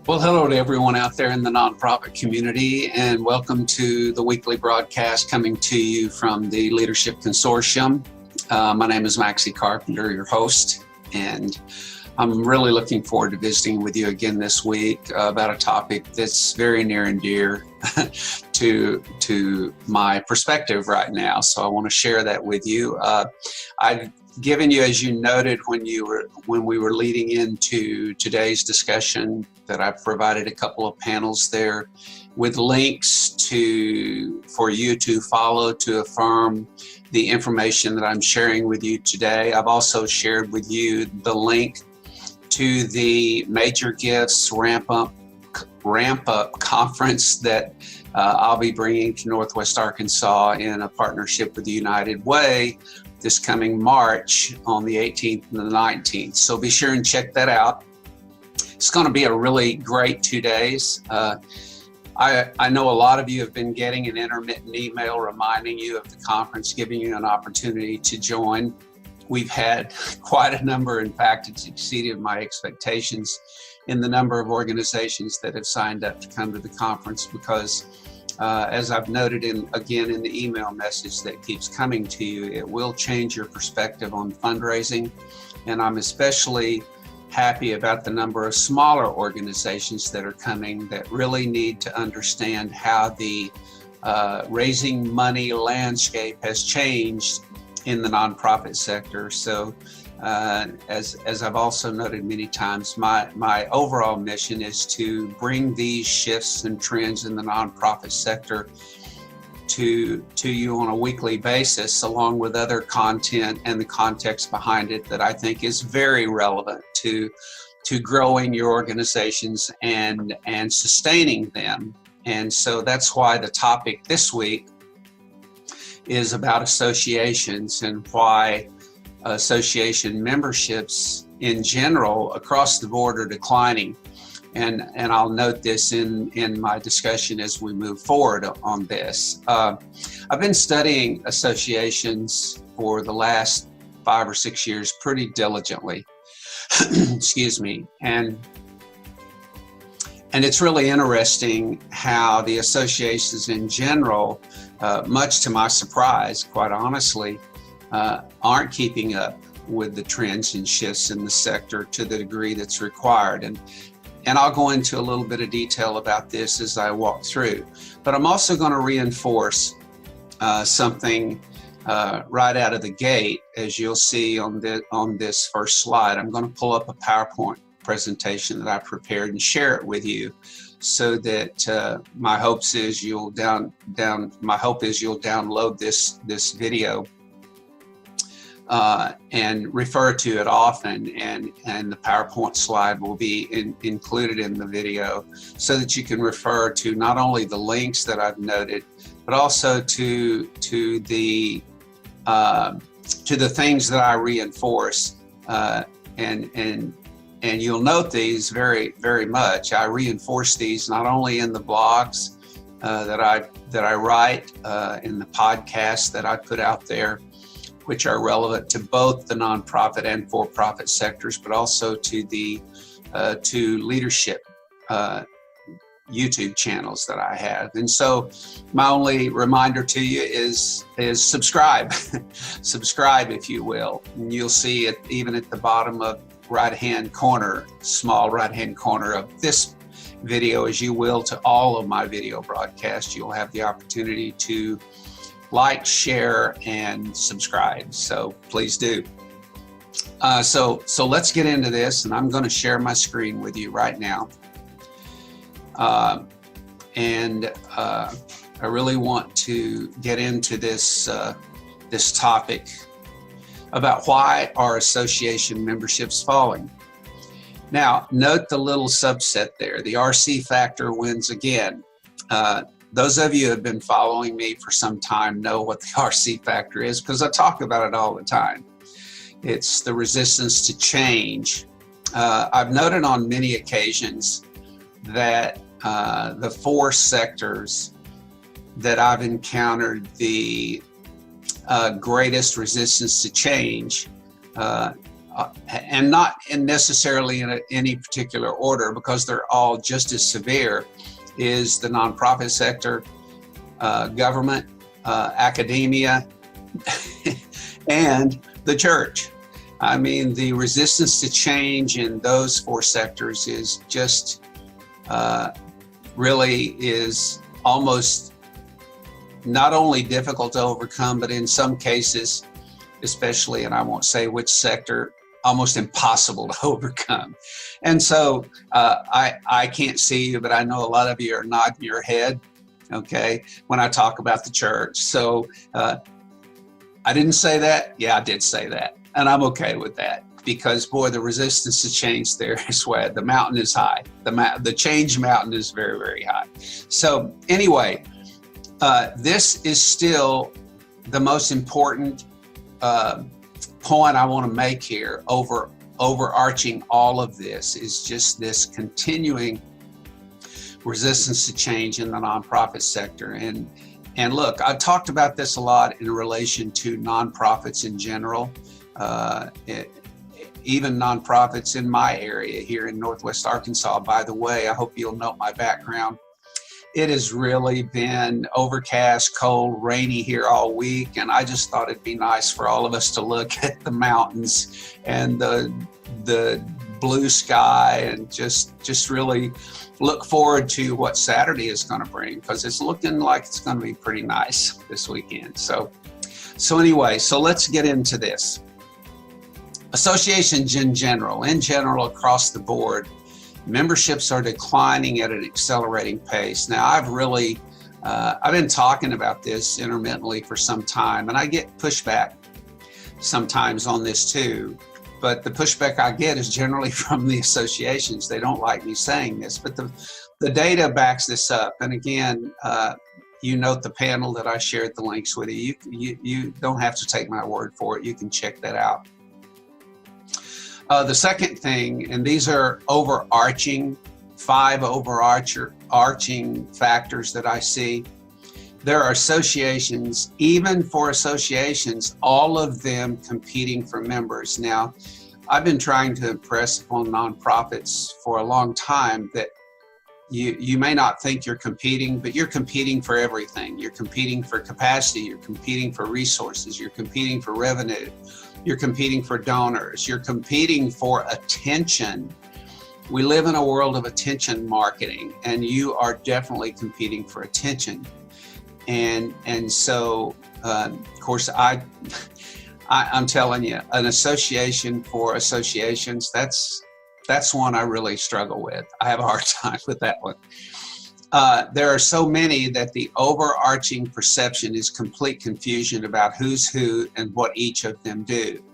Well, hello to everyone out there in the nonprofit community, and welcome to the weekly broadcast coming to you from the Leadership Consortium. My name is Maxie Carpenter, your host, and I'm really looking forward to visiting with you again this week about a topic that's very near and dear to my perspective right now. So I want to share that with you. I've given you, as you noted when we were leading into today's discussion, that I've provided a couple of panels there with links for you to follow to affirm the information that I'm sharing with you today. I've also shared with you the link to the Major Gifts Ramp Up conference that I'll be bringing to Northwest Arkansas in a partnership with the United Way this coming March on the 18th and the 19th. So be sure and check that out. It's going to be a really great 2 days. I know a lot of you have been getting an intermittent email reminding you of the conference, giving you an opportunity to join. We've had quite a number. In fact, it's exceeded my expectations in the number of organizations that have signed up to come to the conference because, as I've noted again in the email message that keeps coming to you, it will change your perspective on fundraising. And I'm especially happy about the number of smaller organizations that are coming that really need to understand how the raising money landscape has changed in the nonprofit sector. So as I've also noted many times, my overall mission is to bring these shifts and trends in the nonprofit sector to you on a weekly basis, along with other content and the context behind it that I think is very relevant to growing your organizations and sustaining them. And so that's why the topic this week is about associations and why association memberships in general across the board are declining. And I'll note this in my discussion as we move forward on this. I've been studying associations for the last 5 or 6 years pretty diligently. Excuse me. And it's really interesting how the associations in general, much to my surprise, quite honestly, aren't keeping up with the trends and shifts in the sector to the degree that's required. And I'll go into a little bit of detail about this as I walk through. But I'm also going to reinforce something right out of the gate, as you'll see on this first slide. I'm going to pull up a PowerPoint presentation that I prepared and share it with you, so that my hope is you'll download this video and refer to it often, and the PowerPoint slide will be included in the video so that you can refer to not only the links that I've noted, but also to the things that I reinforce, and you'll note these very, very much. I reinforce these not only in the blogs that I write, in the podcasts that I put out there, which are relevant to both the nonprofit and for-profit sectors, but also to the leadership YouTube channels that I have. And so my only reminder to you is subscribe. Subscribe, if you will. And you'll see it even at the bottom of right-hand corner, small right-hand corner of this video, as you will to all of my video broadcasts. You'll have the opportunity to like, share, and subscribe. So please do. So let's get into this, and I'm going to share my screen with you right now. I really want to get into this topic about why are association memberships falling. Now, note the little subset there. The RC factor wins again. Those of you who have been following me for some time know what the RC factor is, because I talk about it all the time. It's the resistance to change. I've noted on many occasions that the 4 sectors that I've encountered the greatest resistance to change and not necessarily in any particular order, because they're all just as severe, is the nonprofit sector, government, academia, and the church. I mean, the resistance to change in those four sectors is just really is almost not only difficult to overcome, but in some cases, especially, and I won't say which sector, almost impossible to overcome. And so I can't see you, but I know a lot of you are nodding your head, okay, when I talk about the church. So I didn't say that. Yeah, I did say that. And I'm okay with that, because boy, the resistance to change there is where the mountain is high. The change mountain is very, very high. So anyway, this is still the most important point I want to make here. Overarching all of this is just this continuing resistance to change in the nonprofit sector. And look, I've talked about this a lot in relation to nonprofits in general. Even nonprofits in my area here in Northwest Arkansas. By the way, I hope you'll note my background. It has really been overcast, cold, rainy here all week, and I just thought it'd be nice for all of us to look at the mountains and the blue sky, and just really look forward to what Saturday is going to bring, because it's looking like it's going to be pretty nice this weekend. So anyway, so let's get into this. Associations in general across the board, memberships are declining at an accelerating pace. Now, I've been talking about this intermittently for some time, and I get pushback sometimes on this too. But the pushback I get is generally from the associations. They don't like me saying this, but the data backs this up. And again, you note the panel that I shared the links with you. You don't have to take my word for it. You can check that out. The second thing, and these are five overarching factors that I see. There are associations, even for associations, all of them competing for members. Now, I've been trying to impress upon nonprofits for a long time that you may not think you're competing, but you're competing for everything. You're competing for capacity, you're competing for resources, you're competing for revenue, you're competing for donors, you're competing for attention. We live in a world of attention marketing, and you are definitely competing for attention. And so, of course, I'm telling you, an association for associations, that's one I really struggle with. I have a hard time with that one. There are so many that the overarching perception is complete confusion about who's who and what each of them do.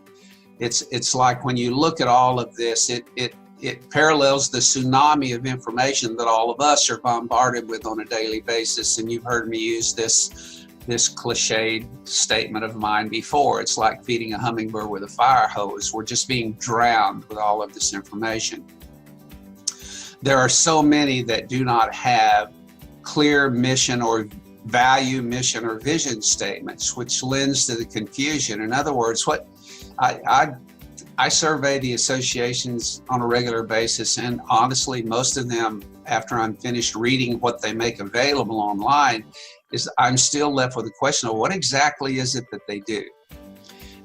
It's like when you look at all of this, it parallels the tsunami of information that all of us are bombarded with on a daily basis. And you've heard me use this cliched statement of mine before. It's like feeding a hummingbird with a fire hose. We're just being drowned with all of this information. There are so many that do not have clear mission or value, mission or vision statements, which lends to the confusion. In other words, what I survey the associations on a regular basis, and honestly, most of them, after I'm finished reading what they make available online, is I'm still left with the question of what exactly is it that they do?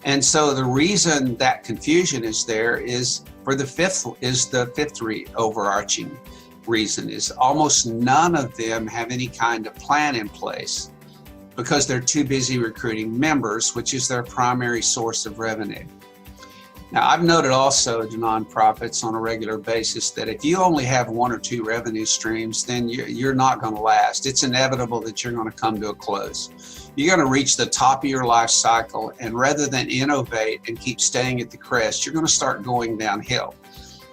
And so the reason that confusion is there is the fifth overarching reason is almost none of them have any kind of plan in place because they're too busy recruiting members, which is their primary source of revenue. Now, I've noted also to nonprofits on a regular basis that if you only have one or two revenue streams, then you're not going to last. It's inevitable that you're going to come to a close. You're going to reach the top of your life cycle, and rather than innovate and keep staying at the crest, you're going to start going downhill.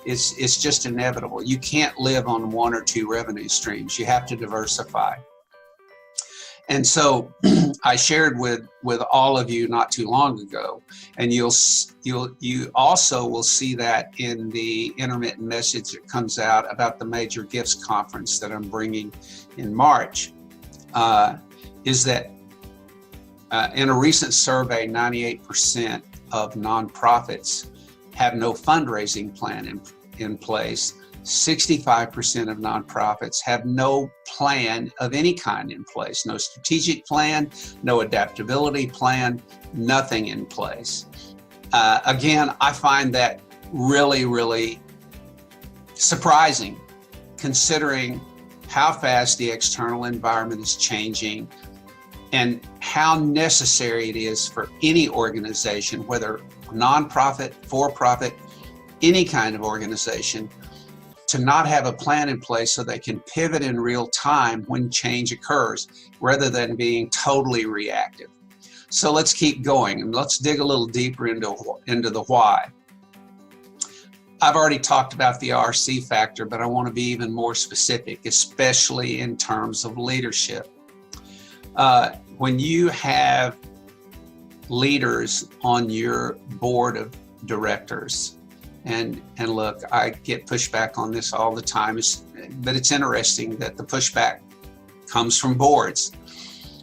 It's just inevitable. You can't live on one or two revenue streams. You have to diversify. And so I shared with all of you not too long ago, and you also will see that in the intermittent message that comes out about the Major Gifts Conference that I'm bringing in March, is that in a recent survey, 98% of nonprofits have no fundraising plan in place. 65% of nonprofits have no plan of any kind in place, no strategic plan, no adaptability plan, nothing in place. Again, I find that really, really surprising, considering how fast the external environment is changing and how necessary it is for any organization, whether nonprofit, for-profit, any kind of organization, to not have a plan in place so they can pivot in real time when change occurs, rather than being totally reactive. So let's keep going and let's dig a little deeper into the why. I've already talked about the RC factor, but I want to be even more specific, especially in terms of leadership. When you have leaders on your board of directors, and look, I get pushback on this all the time, but it's interesting that the pushback comes from boards.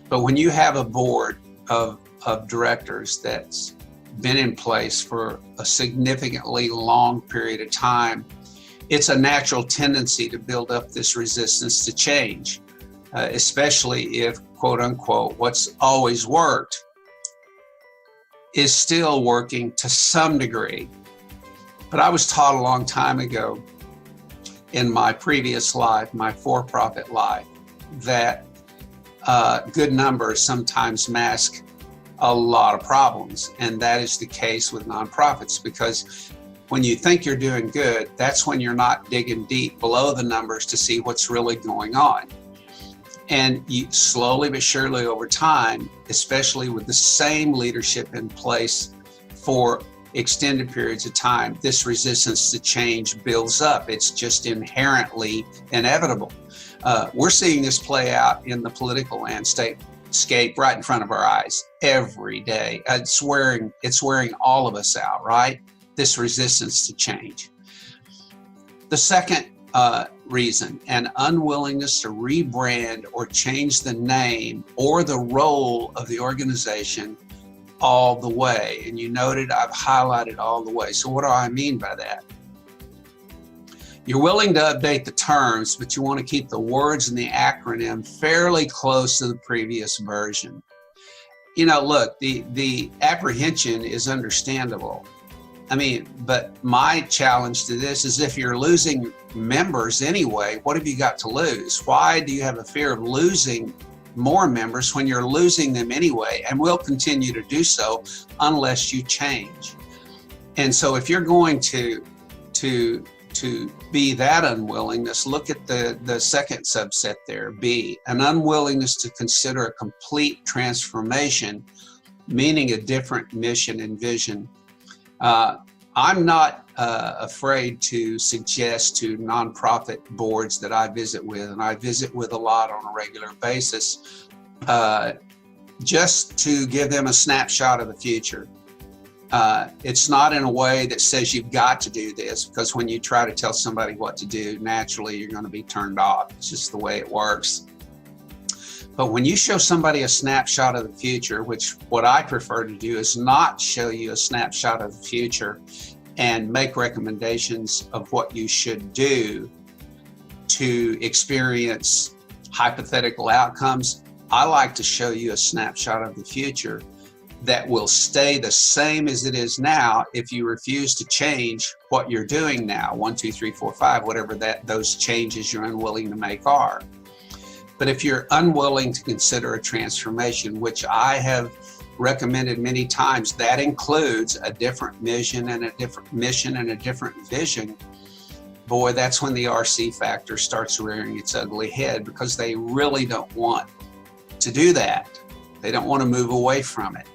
But when you have a board of directors that's been in place for a significantly long period of time, it's a natural tendency to build up this resistance to change, especially if, quote unquote, what's always worked is still working to some degree. But I was taught a long time ago in my previous life, my for-profit life, that good numbers sometimes mask a lot of problems. And that is the case with nonprofits, because when you think you're doing good, that's when you're not digging deep below the numbers to see what's really going on. And you, slowly but surely over time, especially with the same leadership in place for extended periods of time, this resistance to change builds up. It's just inherently inevitable. We're seeing this play out in the political landscape right in front of our eyes every day. It's wearing all of us out, right? This resistance to change. The second reason, an unwillingness to rebrand or change the name or the role of the organization all the way. And you noted I've highlighted all the way. So what do I mean by that? You're willing to update the terms, but you want to keep the words and the acronym fairly close to the previous version. You know, look, the apprehension is understandable. I mean, but my challenge to this is, if you're losing members anyway, what have you got to lose? Why do you have a fear of losing more members when you're losing them anyway, and will continue to do so unless you change? And so if you're going to be that unwillingness, look at the second subset there, B, an unwillingness to consider a complete transformation, meaning a different mission and vision. I'm not afraid to suggest to nonprofit boards that I visit with, and I visit with a lot on a regular basis, just to give them a snapshot of the future. It's not in a way that says you've got to do this, because when you try to tell somebody what to do, naturally you're going to be turned off. It's just the way it works. But when you show somebody a snapshot of the future, which what I prefer to do is not show you a snapshot of the future and make recommendations of what you should do to experience hypothetical outcomes. I like to show you a snapshot of the future that will stay the same as it is now if you refuse to change what you're doing now, 1, 2, 3, 4, 5, whatever those changes you're unwilling to make are. But if you're unwilling to consider a transformation, which I have recommended many times, that includes a different mission and a different vision, boy, that's when the RC factor starts rearing its ugly head, because they really don't want to do that. They don't want to move away from it.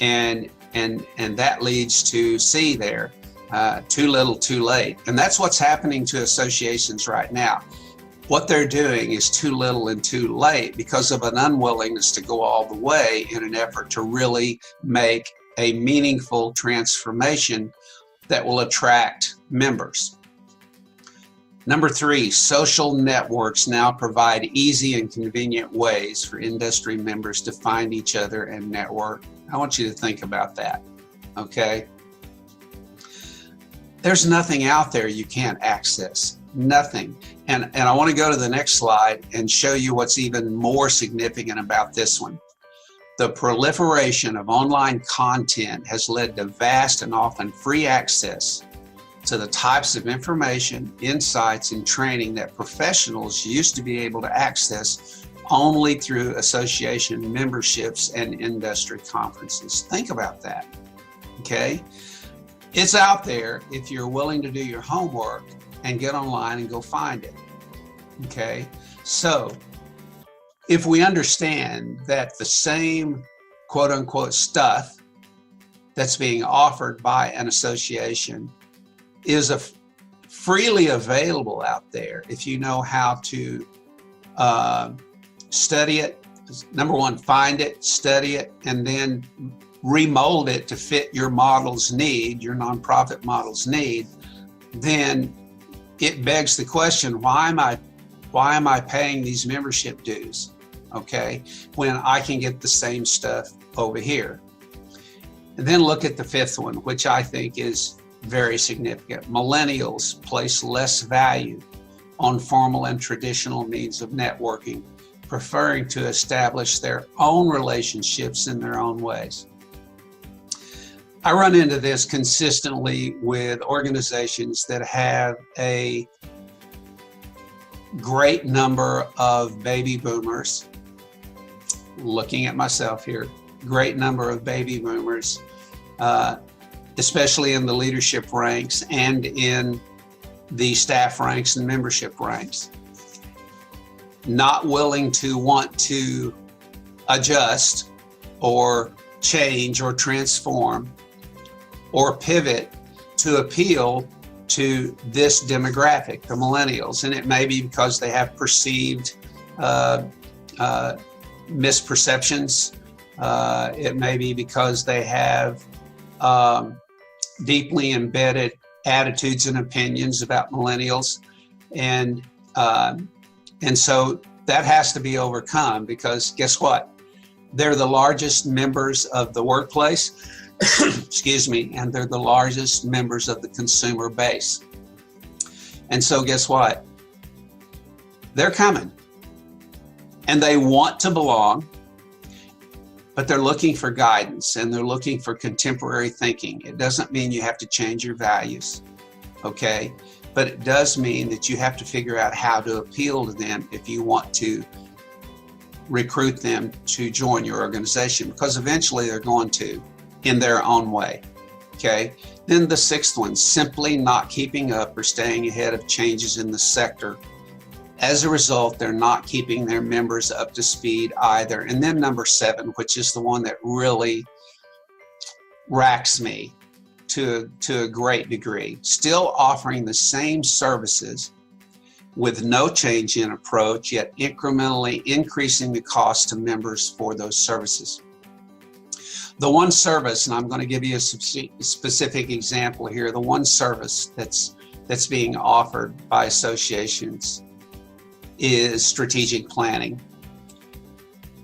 And that leads to C there, too little, too late. And that's what's happening to associations right now. What they're doing is too little and too late because of an unwillingness to go all the way in an effort to really make a meaningful transformation that will attract members. Number 3, social networks now provide easy and convenient ways for industry members to find each other and network. I want you to think about that, okay? there's nothing out there you can't access. Nothing. And I want to go to the next slide and show you what's even more significant about this one. The proliferation of online content has led to vast and often free access to the types of information, insights, and training that professionals used to be able to access only through association memberships and industry conferences. Think about that, okay? It's out there if you're willing to do your homework and get online and go find it, okay? So if we understand that the same quote unquote stuff that's being offered by an association is freely available out there if you know how to study it. Number one, find it, study it, and then remold it to fit your model's need, your nonprofit model's need. Then it begs the question, why am I paying these membership dues, okay, when I can get the same stuff over here? And then look at the fifth one, which I think is very significant. Millennials place less value on formal and traditional means of networking, preferring to establish their own relationships in their own ways. I run into this consistently with organizations that have a great number of baby boomers. Looking at myself here, great number of baby boomers, especially in the leadership ranks and in the staff ranks and membership ranks, not willing to want to adjust or change or transform or pivot to appeal to this demographic, the millennials. And it may be because they have perceived misperceptions. It may be because they have deeply embedded attitudes and opinions about millennials. And so that has to be overcome, because guess what? They're the largest members of the workplace, excuse me, and they're the largest members of the consumer base. And so guess what? They're coming and they want to belong, but they're looking for guidance and they're looking for contemporary thinking. It doesn't mean you have to change your values, okay? But it does mean that you have to figure out how to appeal to them if you want to recruit them to join your organization, because eventually they're going to, in their own way, okay? Then the sixth one, simply not keeping up or staying ahead of changes in the sector. As a result, they're not keeping their members up to speed either. And then number 7, which is the one that really racks me to a great degree, still offering the same services with no change in approach, yet incrementally increasing the cost to members for those services. The one service, and I'm going to give you a specific example here, the one service that's being offered by associations is strategic planning.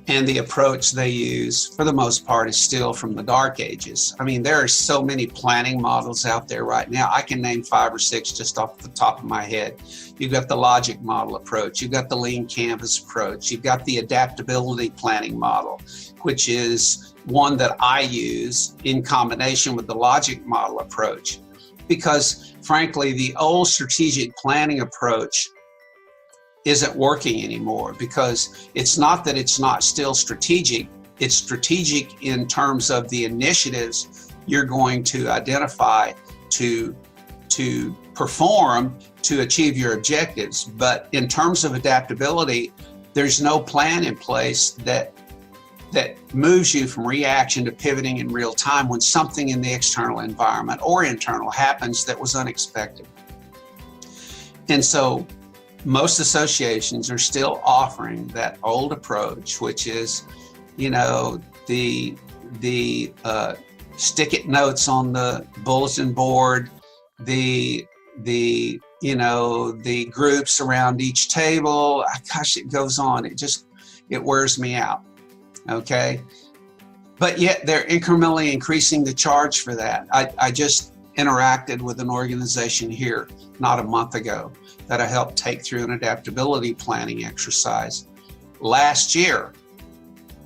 And the approach they use, for the most part, is still from the dark ages. I mean, there are so many planning models out there right now. I can name 5 or 6 just off the top of my head. You've got the logic model approach. You've got the lean canvas approach. You've got the adaptability planning model, which is one that I use in combination with the logic model approach. Because frankly, the old strategic planning approach isn't working anymore, because it's not that it's not still strategic. It's strategic in terms of the initiatives you're going to identify to perform to achieve your objectives. But in terms of adaptability, there's no plan in place that moves you from reaction to pivoting in real time when something in the external environment or internal happens that was unexpected. And so most associations are still offering that old approach, which is, you know, the stick-it notes on the bulletin board, the groups around each table. Gosh, it goes on. It wears me out. Okay. But yet they're incrementally increasing the charge for that. interacted with an organization here not a month ago that I helped take through an adaptability planning exercise last year,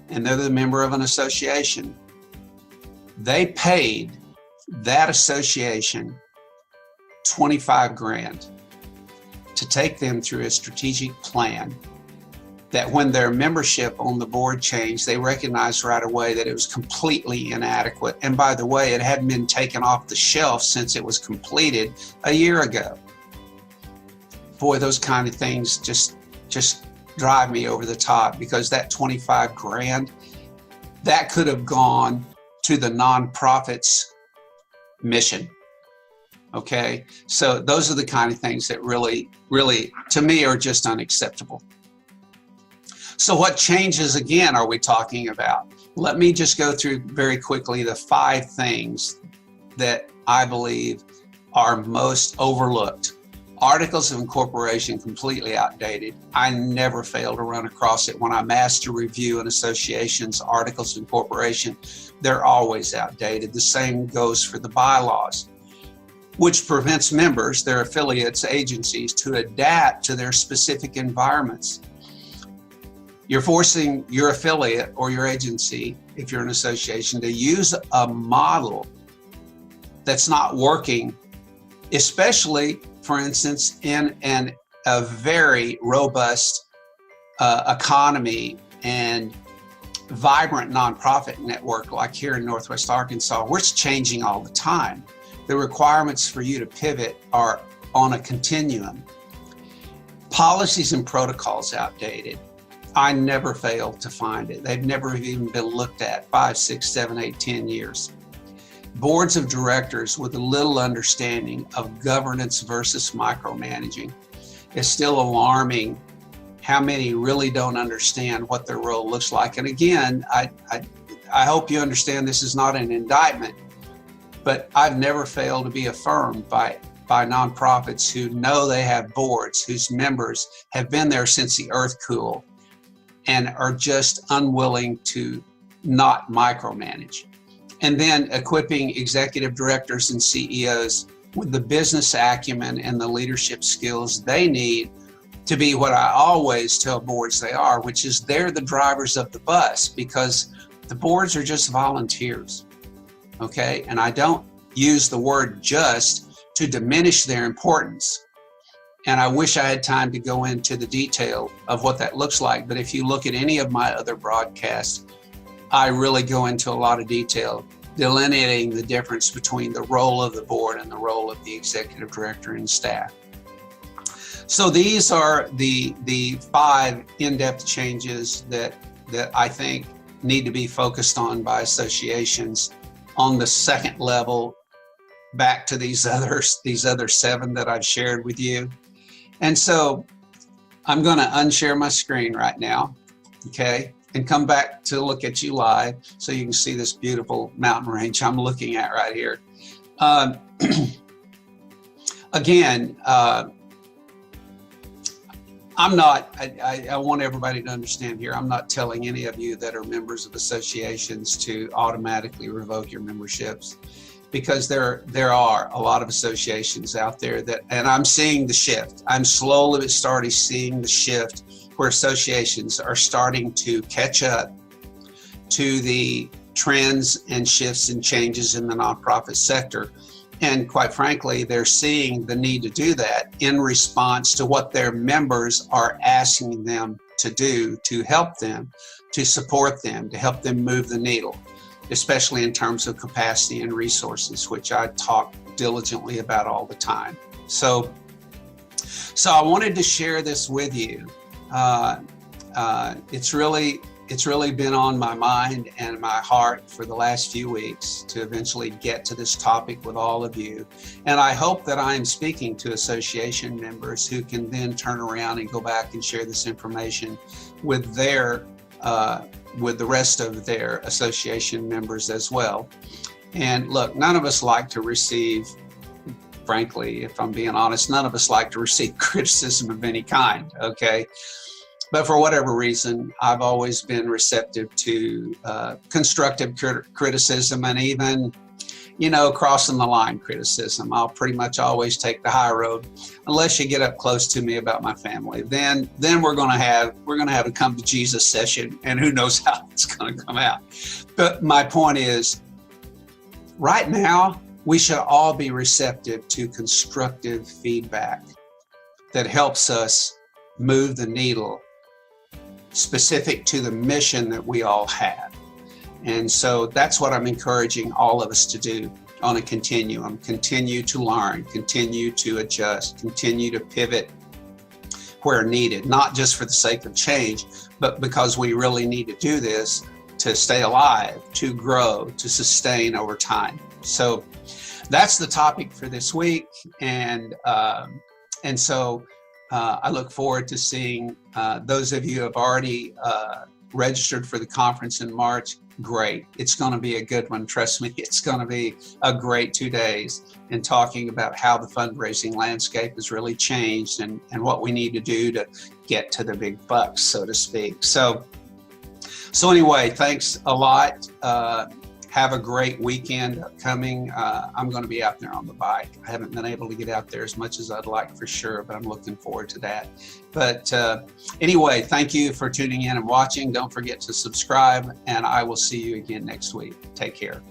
and they're the member of an association. They paid that association 25 grand to take them through a strategic plan that when their membership on the board changed, they recognized right away that it was completely inadequate. And by the way, it hadn't been taken off the shelf since it was completed a year ago. Boy, those kind of things just drive me over the top, because that 25 grand, that could have gone to the nonprofit's mission. Okay, so those are the kind of things that really, to me, are just unacceptable. So what changes, again, are we talking about? Let me just go through very quickly the 5 things that I believe are most overlooked. Articles of incorporation, completely outdated. I never fail to run across it when I'm asked to review an association's articles of incorporation. They're always outdated. The same goes for the bylaws, which prevents members, their affiliates, agencies, to adapt to their specific environments. You're forcing your affiliate or your agency, if you're an association, to use a model that's not working, especially, for instance, in a very robust economy and vibrant nonprofit network like here in Northwest Arkansas, where it's changing all the time. The requirements for you to pivot are on a continuum. Policies and protocols outdated. I never fail to find it. They've never even been looked at 5, 6, 7, 8, 10 years. Boards of directors with a little understanding of governance versus micromanaging. It's still alarming how many really don't understand what their role looks like. And again, I hope you understand this is not an indictment, but I've never failed to be affirmed by nonprofits who know they have boards whose members have been there since the earth cooled and are just unwilling to not micromanage. And then equipping executive directors and CEOs with the business acumen and the leadership skills they need to be what I always tell boards they are, which is they're the drivers of the bus, because the boards are just volunteers, okay? And I don't use the word just to diminish their importance. And I wish I had time to go into the detail of what that looks like. But if you look at any of my other broadcasts, I really go into a lot of detail delineating the difference between the role of the board and the role of the executive director and staff. So these are the 5 in-depth changes that I think need to be focused on by associations on the second level, back to these other 7 that I've shared with you. And so I'm going to unshare my screen right now, okay, and come back to look at you live so you can see this beautiful mountain range I'm looking at right here. Again, I want everybody to understand here, I'm not telling any of you that are members of associations to automatically revoke your memberships, because there are a lot of associations out there that, and I'm seeing the shift. I'm slowly starting seeing the shift where associations are starting to catch up to the trends and shifts and changes in the nonprofit sector. And quite frankly, they're seeing the need to do that in response to what their members are asking them to do to help them, to support them, to help them move the needle, especially in terms of capacity and resources, which I talk diligently about all the time. So I wanted to share this with you. It's really been on my mind and my heart for the last few weeks to eventually get to this topic with all of you. And I hope that I am speaking to association members who can then turn around and go back and share this information with with the rest of their association members as well. And look, none of us like to receive, frankly, if I'm being honest, none of us like to receive criticism of any kind, okay? But for whatever reason, I've always been receptive to constructive criticism, and crossing the line criticism. I'll pretty much always take the high road, unless you get up close to me about my family. Then we're gonna have a come to Jesus session, and who knows how it's gonna come out. But my point is, right now we should all be receptive to constructive feedback that helps us move the needle specific to the mission that we all have. And so that's what I'm encouraging all of us to do on a continuum. Continue to learn, continue to adjust, continue to pivot where needed, not just for the sake of change, but because we really need to do this to stay alive, to grow, to sustain over time. So that's the topic for this week. And so I look forward to seeing those of you who have already registered for the conference in March. Great. It's going to be a good one. Trust me, it's going to be a great 2 days in talking about how the fundraising landscape has really changed and what we need to do to get to the big bucks, so to speak. So anyway, thanks a lot. Have a great weekend upcoming. I'm going to be out there on the bike. I haven't been able to get out there as much as I'd like for sure, but I'm looking forward to that. But anyway, thank you for tuning in and watching. Don't forget to subscribe, and I will see you again next week. Take care.